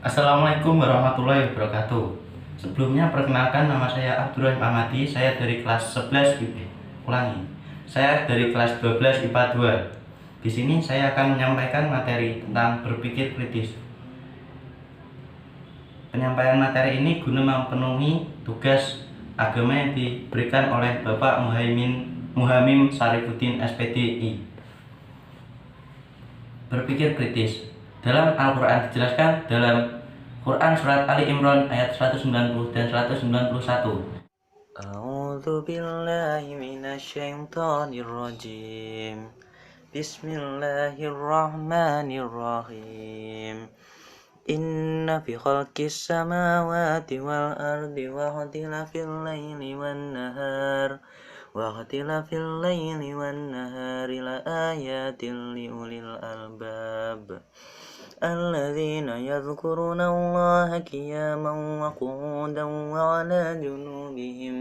Assalamualaikum warahmatullahi wabarakatuh. Sebelumnya perkenalkan, nama saya Abdurrahim Ahmadi. Saya dari kelas 11 Saya dari kelas 12 IPA 2. Di sini saya akan menyampaikan materi tentang berpikir kritis. Penyampaian materi ini guna memenuhi tugas agama yang diberikan oleh Bapak Muhamim Syarifuddin SPDI. Berpikir kritis. Dalam Al-Quran dijelaskan dalam Quran Surat Ali Imran ayat 190 dan 191. A'udzu billahi minasyaitonir rajim. Bismillahirrahmanirrahim. Inna fi khalqis samawati wal ardi wa ikhtilafil laili wan nahar la ayatin liulil albab. الذين يذكرون الله قياما وقعودا وعلى جنوبهم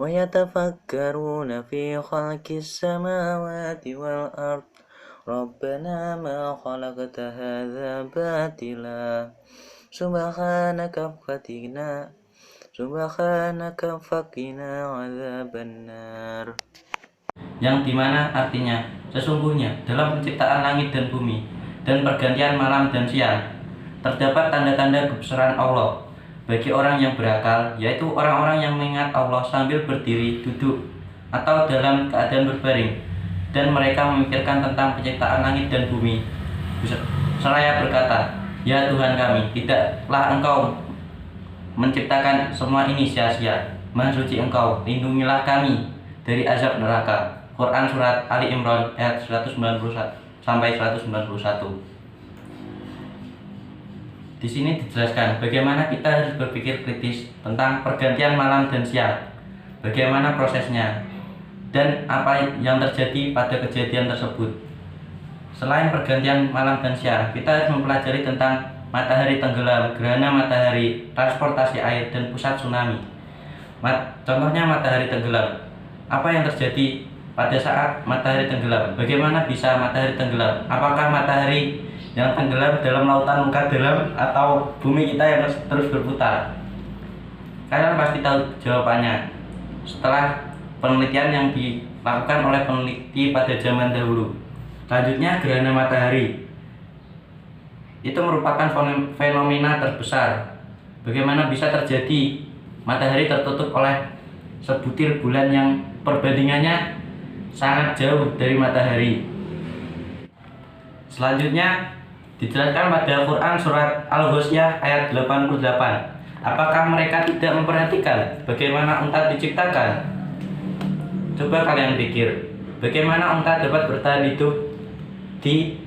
ويتفكرون في خلق السماوات والأرض ربنا ما خلقت هذا باطلا Subhanaka faqina adzabannar. Yang dimana artinya, sesungguhnya dalam penciptaan langit dan bumi dan pergantian malam dan siang terdapat tanda-tanda kebesaran Allah bagi orang yang berakal, yaitu orang-orang yang mengingat Allah sambil berdiri, duduk, atau dalam keadaan berbaring, dan mereka memikirkan tentang penciptaan langit dan bumi seraya berkata, "Ya Tuhan kami, tidaklah Engkau menciptakan semua ini sia-sia. Maha suci Engkau, lindungilah kami dari azab neraka." Quran Surat Ali Imran ayat 191 sampai 191. Di sini dijelaskan bagaimana kita harus berpikir kritis tentang pergantian malam dan siang, bagaimana prosesnya, dan apa yang terjadi pada kejadian tersebut. Selain pergantian malam dan siang, kita harus mempelajari tentang matahari tenggelam, gerhana matahari, transportasi air, dan pusat tsunami. Contohnya matahari tenggelam. Apa yang terjadi pada saat matahari tenggelam? Bagaimana bisa matahari tenggelam? Apakah matahari yang tenggelam dalam lautan luka dalam atau bumi kita yang terus berputar? Kalian pasti tahu jawabannya setelah penelitian yang dilakukan oleh peneliti pada zaman dahulu. Selanjutnya, gerhana matahari. Itu merupakan fenomena terbesar. Bagaimana bisa terjadi matahari tertutup oleh sebutir bulan yang perbandingannya sangat jauh dari matahari. Selanjutnya dijelaskan pada Quran Surat Al-Ghasyiyah ayat 88. Apakah mereka tidak memperhatikan bagaimana unta diciptakan? Coba kalian pikir, bagaimana unta dapat bertahan hidup di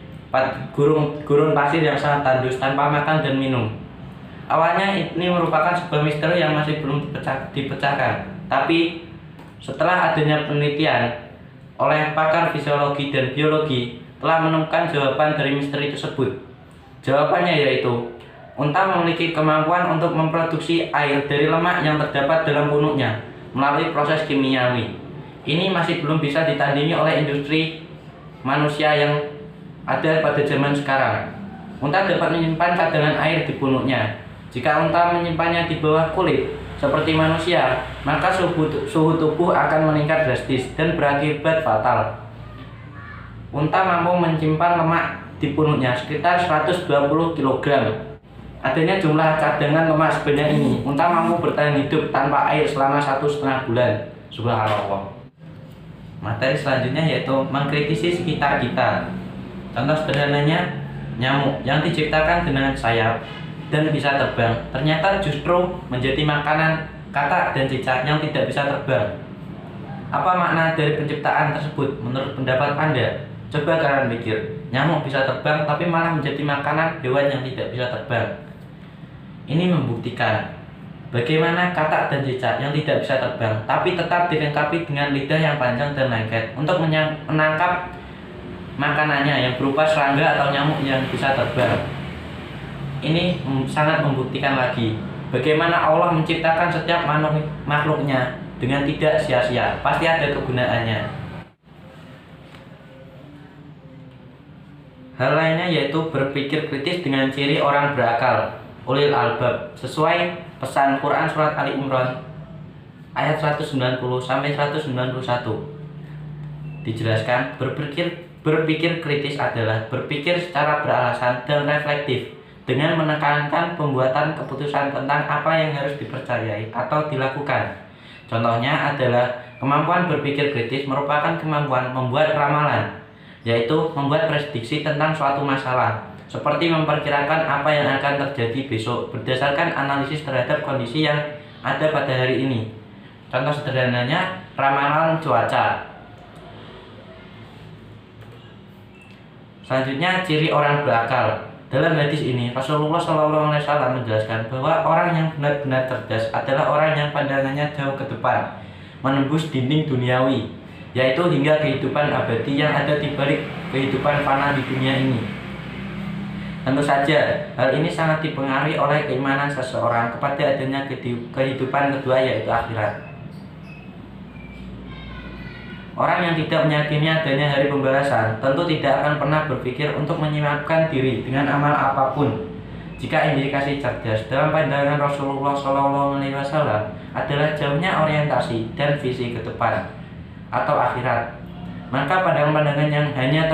gurun pasir yang sangat tandus tanpa makan dan minum. Awalnya ini merupakan sebuah misteri yang masih belum dipecahkan. Tapi setelah adanya penelitian oleh pakar fisiologi dan biologi telah menemukan jawaban dari misteri tersebut. Jawabannya yaitu unta memiliki kemampuan untuk memproduksi air dari lemak yang terdapat dalam punuknya melalui proses kimiawi. Ini masih belum bisa ditandingi oleh industri manusia yang ada pada zaman sekarang. Unta dapat menyimpan cadangan air di punuknya. Jika unta menyimpannya di bawah kulit seperti manusia, maka suhu tubuh akan meningkat drastis dan berakibat fatal. Unta mampu menyimpan lemak di punuknya sekitar 120 kg. Adanya jumlah cadangan lemak sebanyak ini, unta mampu bertahan hidup tanpa air selama 1,5 bulan. Subhanallah. Materi selanjutnya yaitu mengkritisi sekitar kita. Contoh sederhananya, nyamuk yang diciptakan dengan sayap dan bisa terbang ternyata justru menjadi makanan katak dan cicak yang tidak bisa terbang. Apa makna dari penciptaan tersebut menurut pendapat Anda? Coba kalian pikir, nyamuk bisa terbang tapi malah menjadi makanan hewan yang tidak bisa terbang. Ini membuktikan bagaimana katak dan cicak yang tidak bisa terbang tapi tetap dilengkapi dengan lidah yang panjang dan lengket untuk menangkap makanannya yang berupa serangga atau nyamuk yang bisa terbang. Ini sangat membuktikan lagi bagaimana Allah menciptakan setiap makhluknya dengan tidak sia-sia, pasti ada kegunaannya. Hal lainnya yaitu berpikir kritis dengan ciri orang berakal, ulil albab, sesuai pesan Quran surat Ali Imran ayat 190 sampai 191. Dijelaskan, berpikir kritis adalah berpikir secara beralasan dan reflektif dengan menekankan pembuatan keputusan tentang apa yang harus dipercayai atau dilakukan. Contohnya adalah kemampuan berpikir kritis merupakan kemampuan membuat ramalan, yaitu membuat prediksi tentang suatu masalah, seperti memperkirakan apa yang akan terjadi besok berdasarkan analisis terhadap kondisi yang ada pada hari ini. Contoh sederhananya, ramalan cuaca. Selanjutnya, ciri orang berakal. Dalam hadis ini, Rasulullah SAW menjelaskan bahwa orang yang benar-benar cerdas adalah orang yang pandangannya jauh ke depan, menembus dinding duniawi, yaitu hingga kehidupan abadi yang ada di balik kehidupan fana di dunia ini. Tentu saja, hal ini sangat dipengaruhi oleh keimanan seseorang kepada adanya kehidupan kedua, yaitu akhirat. Orang yang tidak meyakini adanya hari pembalasan tentu tidak akan pernah berpikir untuk menyiapkan diri dengan amal apapun. Jika indikasi cerdas dalam pandangan Rasulullah SAW adalah jauhnya orientasi dan visi ke depan atau akhirat, maka pandangan-pandangan yang hanya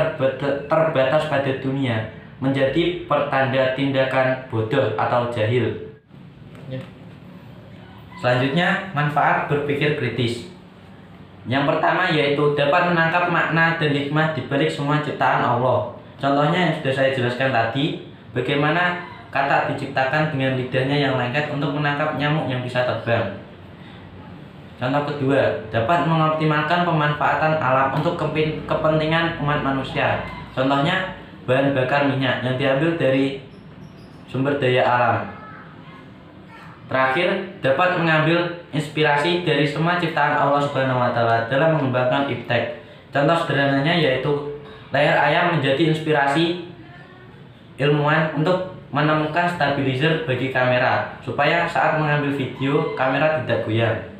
terbatas pada dunia menjadi pertanda tindakan bodoh atau jahil. Selanjutnya, manfaat berpikir kritis. Yang pertama yaitu dapat menangkap makna dan hikmah di balik semua ciptaan Allah. Contohnya yang sudah saya jelaskan tadi, bagaimana katak diciptakan dengan lidahnya yang lengket untuk menangkap nyamuk yang bisa terbang. Contoh kedua, dapat mengoptimalkan pemanfaatan alam untuk kepentingan umat manusia. Contohnya, bahan bakar minyak yang diambil dari sumber daya alam. Terakhir, dapat mengambil inspirasi dari semua ciptaan Allah SWT dalam mengembangkan iptek. Contoh sederhananya yaitu layar ayam menjadi inspirasi ilmuwan untuk menemukan stabilizer bagi kamera supaya saat mengambil video kamera tidak goyang.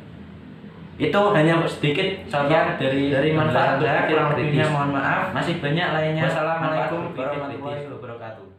Itu hanya sedikit contoh dari manfaat. Kurang lebihnya mohon maaf. Masih banyak lainnya. Wassalamualaikum warahmatullahi wabarakatuh.